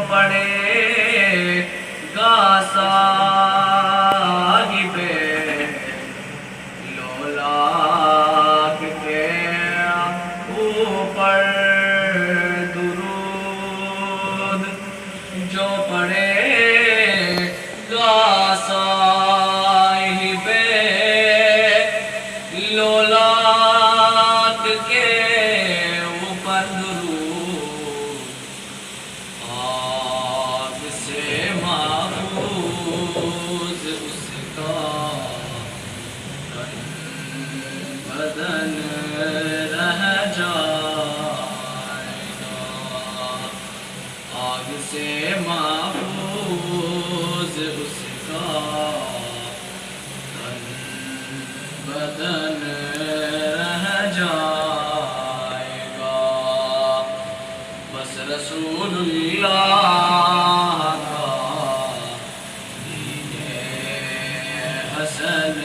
پڑے گا صاحب لولاک کے اوپر درود، جو پڑے گا صاحب لولاک کے اوپر درود، آگ سے محفوظ اس کا تن بدن رہ جائے گا، آگ سے محفوظ اس کا تن بدن رہ جائے گا۔ بس رسول اللہ کا دین حسن